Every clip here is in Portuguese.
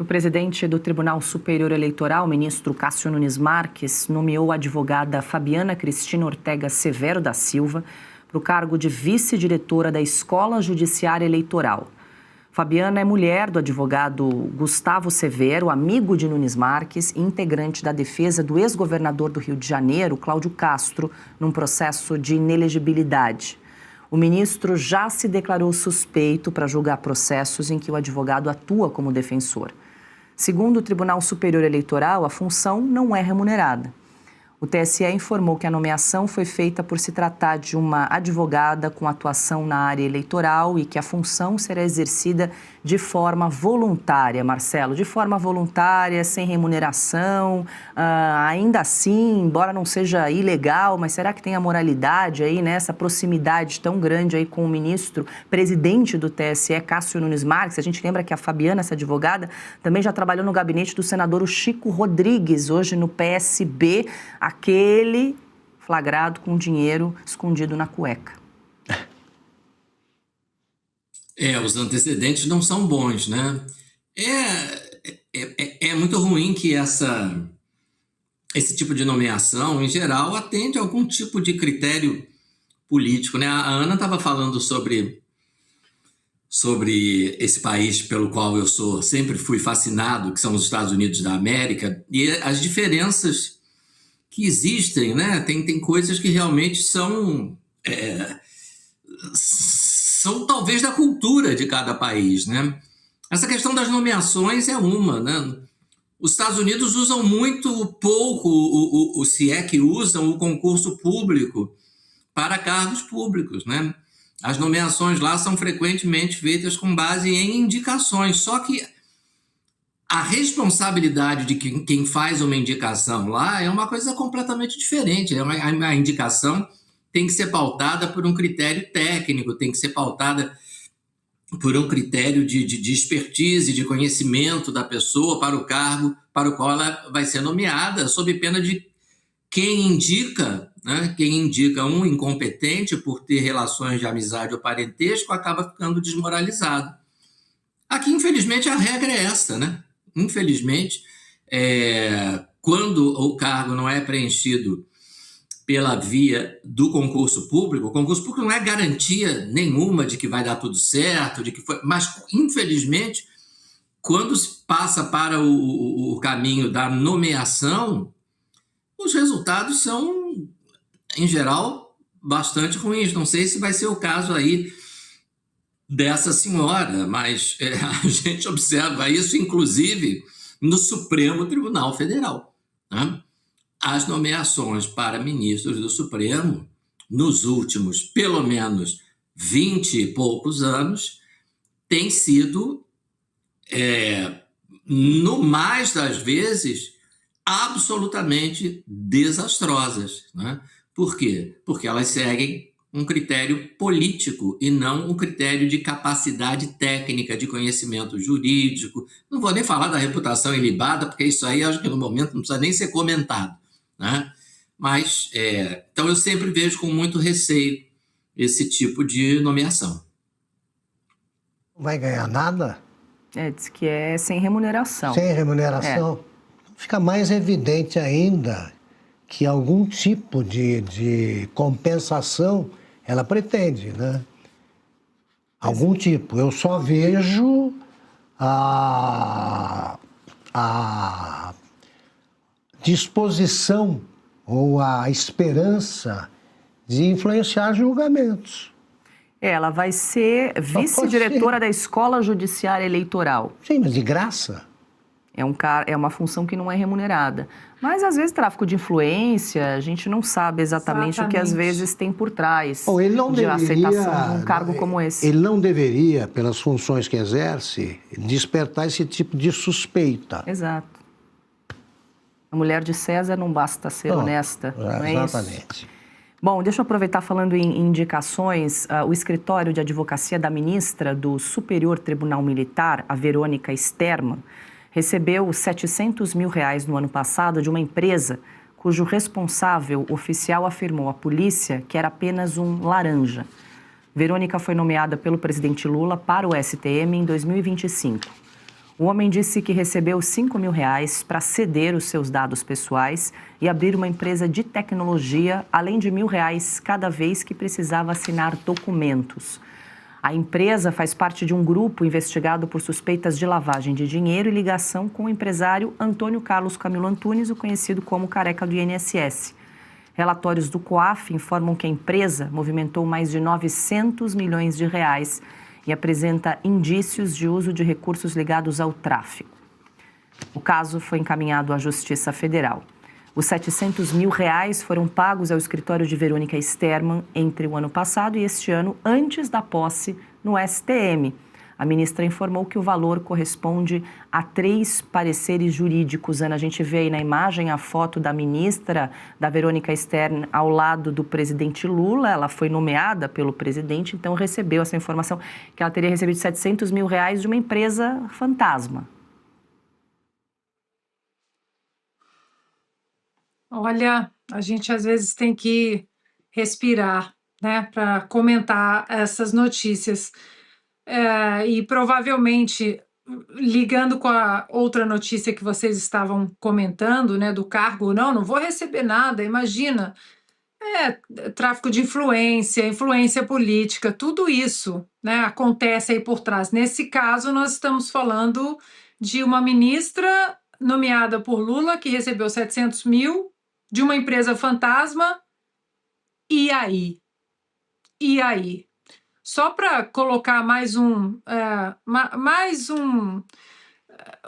O presidente do Tribunal Superior Eleitoral, ministro Cássio Nunes Marques, nomeou a advogada Fabiana Cristina Ortega Severo da Silva para o cargo de vice-diretora da Escola Judiciária Eleitoral. Fabiana é mulher do advogado Gustavo Severo, amigo de Nunes Marques e integrante da defesa do ex-governador do Rio de Janeiro, Cláudio Castro, num processo de inelegibilidade. O ministro já se declarou suspeito para julgar processos em que o advogado atua como defensor. Segundo o Tribunal Superior Eleitoral, a função não é remunerada. O TSE informou que a nomeação foi feita por se tratar de uma advogada com atuação na área eleitoral e que a função será exercida de forma voluntária, Marcelo, de forma voluntária, sem remuneração, ainda assim, embora não seja ilegal, mas será que tem a moralidade aí, né, essa proximidade tão grande aí com o ministro, presidente do TSE, Cássio Nunes Marques? A gente lembra que a Fabiana, essa advogada, também já trabalhou no gabinete do senador Chico Rodrigues, hoje no PSB, aquele flagrado com dinheiro escondido na cueca. Os antecedentes não são bons, né? É muito ruim que esse tipo de nomeação, em geral, atende a algum tipo de critério político, né? A Ana estava falando sobre esse país pelo qual eu sempre fui fascinado, que são os Estados Unidos da América, e as diferenças que existem, né? Tem coisas que realmente são talvez da cultura de cada país, né? Essa questão das nomeações é uma, né? Os Estados Unidos usam muito pouco, se é que usam, o concurso público para cargos públicos, né? As nomeações lá são frequentemente feitas com base em indicações, só que a responsabilidade de quem faz uma indicação lá é uma coisa completamente diferente. A indicação tem que ser pautada por um critério técnico, tem que ser pautada por um critério de expertise, de conhecimento da pessoa para o cargo para o qual ela vai ser nomeada, sob pena de quem indica, né? Quem indica um incompetente por ter relações de amizade ou parentesco acaba ficando desmoralizado. Aqui, infelizmente, a regra é essa, né? Infelizmente, quando o cargo não é preenchido pela via do concurso público, o concurso público não é garantia nenhuma de que vai dar tudo certo, mas, infelizmente, quando se passa para o caminho da nomeação, os resultados são, em geral, bastante ruins. Não sei se vai ser o caso aí dessa senhora, mas a gente observa isso, inclusive, no Supremo Tribunal Federal, né? As nomeações para ministros do Supremo, nos últimos, pelo menos, 20 e poucos anos, têm sido, no mais das vezes, absolutamente desastrosas, né? Por quê? Porque elas seguem um critério político e não um critério de capacidade técnica, de conhecimento jurídico. Não vou nem falar da reputação ilibada, porque isso aí, acho que no momento não precisa nem ser comentado, né? Mas, então eu sempre vejo com muito receio esse tipo de nomeação. Não vai ganhar nada? Diz que é sem remuneração. Sem remuneração? Fica mais evidente ainda que algum tipo de compensação ela pretende, né? Algum tipo. Eu só vejo a disposição ou a esperança de influenciar julgamentos. Ela vai ser vice-diretora da Escola Judiciária Eleitoral. Sim, mas de graça. É uma função que não é remunerada. Mas, às vezes, tráfico de influência, a gente não sabe exatamente o que, às vezes, tem por trás de aceitação de um cargo como esse. Ele não deveria, pelas funções que exerce, despertar esse tipo de suspeita. Exato. A mulher de César não basta ser honesta, não é exatamente. Isso? Bom, deixa eu aproveitar falando em indicações. O escritório de advocacia da ministra do Superior Tribunal Militar, a Verônica Sterman, recebeu R$700 mil no ano passado de uma empresa cujo responsável oficial afirmou à polícia que era apenas um laranja. Verônica foi nomeada pelo presidente Lula para o STM em 2025. O homem disse que recebeu R$5.000 para ceder os seus dados pessoais e abrir uma empresa de tecnologia, além de R$1.000 cada vez que precisava assinar documentos. A empresa faz parte de um grupo investigado por suspeitas de lavagem de dinheiro e ligação com o empresário Antônio Carlos Camilo Antunes, o conhecido como Careca do INSS. Relatórios do COAF informam que a empresa movimentou mais de R$900 milhões e apresenta indícios de uso de recursos ligados ao tráfico. O caso foi encaminhado à Justiça Federal. Os R$700 mil foram pagos ao escritório de Verônica Sterman entre o ano passado e este ano, antes da posse no STM. A ministra informou que o valor corresponde a 3 pareceres jurídicos. Ana, a gente vê aí na imagem a foto da ministra, da Verônica Sterman, ao lado do presidente Lula. Ela foi nomeada pelo presidente, então recebeu essa informação que ela teria recebido R$700 mil de uma empresa fantasma. Olha, a gente às vezes tem que respirar, né, para comentar essas notícias. E provavelmente, ligando com a outra notícia que vocês estavam comentando, né, do cargo, não vou receber nada, imagina. Tráfico de influência política, tudo isso, né, acontece aí por trás. Nesse caso, nós estamos falando de uma ministra nomeada por Lula, que recebeu 700 mil de uma empresa fantasma. E aí? Só para colocar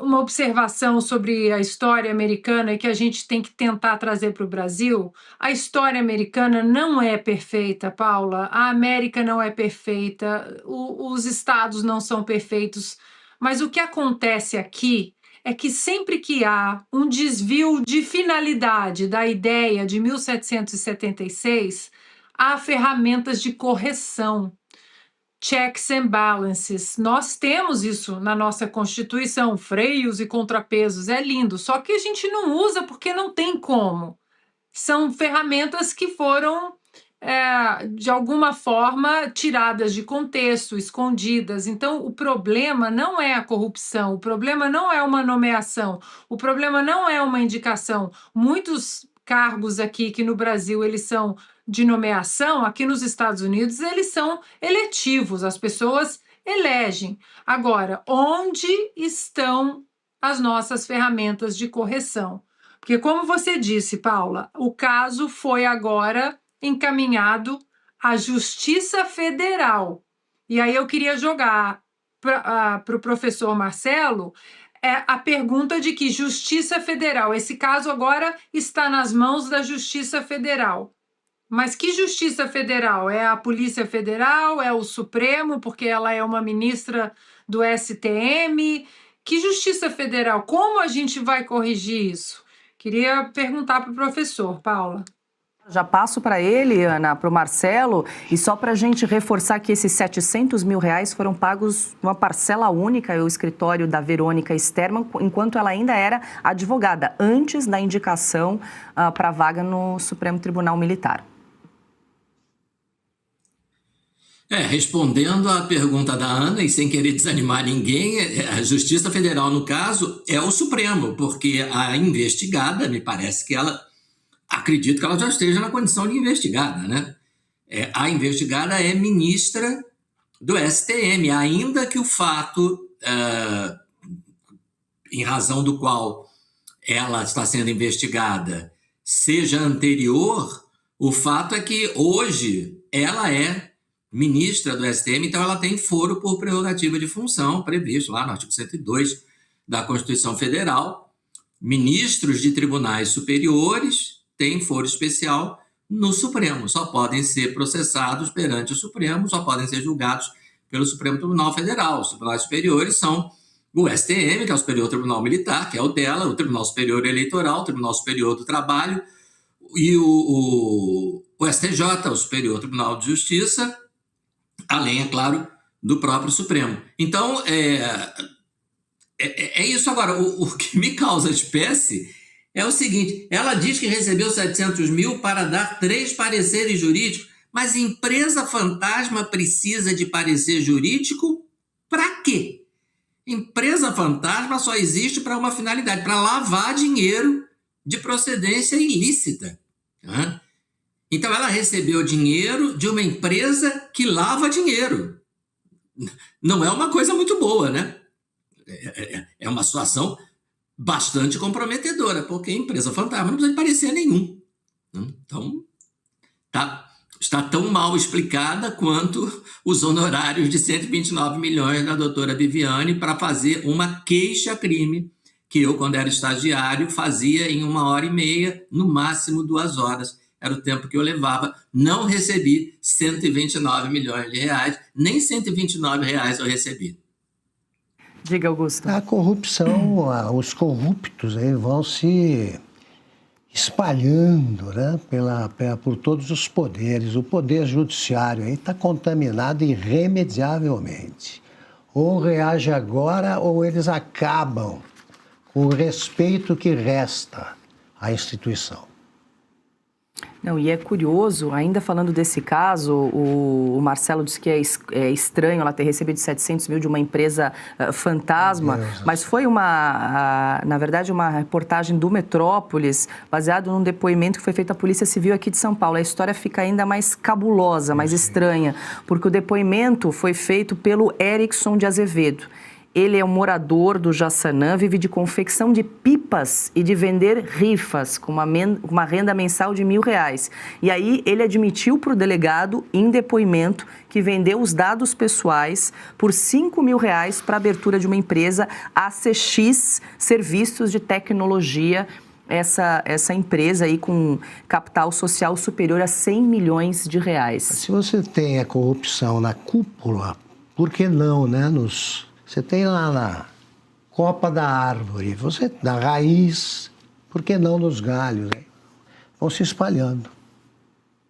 uma observação sobre a história americana e que a gente tem que tentar trazer para o Brasil. A história americana não é perfeita, Paula. A América não é perfeita. Os estados não são perfeitos. Mas o que acontece aqui é que sempre que há um desvio de finalidade da ideia de 1776, há ferramentas de correção. Checks and balances. Nós temos isso na nossa Constituição, freios e contrapesos, é lindo, só que a gente não usa porque não tem como. São ferramentas que foram, de alguma forma, tiradas de contexto, escondidas. Então, o problema não é a corrupção, o problema não é uma nomeação, o problema não é uma indicação. Muitos cargos aqui que no Brasil eles são de nomeação, aqui nos Estados Unidos eles são eletivos, as pessoas elegem. Agora, onde estão as nossas ferramentas de correção? Porque, como você disse, Paula, o caso foi agora encaminhado à Justiça Federal. E aí eu queria jogar para o professor Marcelo a pergunta de que Justiça Federal, esse caso agora está nas mãos da Justiça Federal. Mas que Justiça Federal? É a Polícia Federal? É o Supremo, porque ela é uma ministra do STM? Que Justiça Federal? Como a gente vai corrigir isso? Queria perguntar para o professor, Paula. Já passo para ele, Ana, para o Marcelo, e só para a gente reforçar que esses R$700 mil foram pagos numa parcela única ao escritório da Verônica Sterman, enquanto ela ainda era advogada, antes da indicação para a vaga no Supremo Tribunal Militar. Respondendo à pergunta da Ana, e sem querer desanimar ninguém, a Justiça Federal, no caso, é o Supremo, porque a investigada, me parece que acredito que ela já esteja na condição de investigada, né? A investigada é ministra do STM, ainda que o fato, em razão do qual ela está sendo investigada, seja anterior, o fato é que hoje ela é ministra do STM, então ela tem foro por prerrogativa de função, previsto lá no artigo 102 da Constituição Federal. Ministros de tribunais superiores têm foro especial no Supremo, só podem ser processados perante o Supremo, só podem ser julgados pelo Supremo Tribunal Federal. Os tribunais superiores são o STM, que é o Superior Tribunal Militar, que é o dela, o Tribunal Superior Eleitoral, o Tribunal Superior do Trabalho, e o STJ, o Superior Tribunal de Justiça, além, é claro, do próprio Supremo. Então, é isso. Agora, o que me causa espécie é o seguinte: ela diz que recebeu 700 mil para dar 3 pareceres jurídicos, mas empresa fantasma precisa de parecer jurídico para quê? Empresa fantasma só existe para uma finalidade, para lavar dinheiro de procedência ilícita. Né? Então, ela recebeu dinheiro de uma empresa que lava dinheiro. Não é uma coisa muito boa, né? É uma situação bastante comprometedora, porque a empresa fantasma não precisa de parecer nenhum. Então, está tão mal explicada quanto os honorários de 129 milhões da doutora Viviane para fazer uma queixa-crime, que eu, quando era estagiário, fazia em 1h30, no máximo 2 horas. Era o tempo que eu levava. Não recebi 129 milhões de reais, nem 129 reais eu recebi. Diga, Augusto. A corrupção, os corruptos aí vão se espalhando, né, por todos os poderes. O poder judiciário está contaminado irremediavelmente. Ou reage agora, ou eles acabam com o respeito que resta à instituição. Não, e é curioso, ainda falando desse caso, o Marcelo disse que é estranho ela ter recebido 700 mil de uma empresa fantasma, mas foi na verdade, uma reportagem do Metrópolis, baseado num depoimento que foi feito à Polícia Civil aqui de São Paulo. A história fica ainda mais cabulosa, mais estranha, porque o depoimento foi feito pelo Erickson de Azevedo. Ele é um morador do Jaçanã, vive de confecção de pipas e de vender rifas, com uma renda mensal de R$1.000. E aí ele admitiu para o delegado, em depoimento, que vendeu os dados pessoais por R$5.000 para a abertura de uma empresa ACX Serviços de Tecnologia, essa empresa aí com capital social superior a R$100 milhões. Se você tem a corrupção na cúpula, por que não, né, Você tem lá na copa da árvore, na raiz, por que não nos galhos? Hein? Vão se espalhando.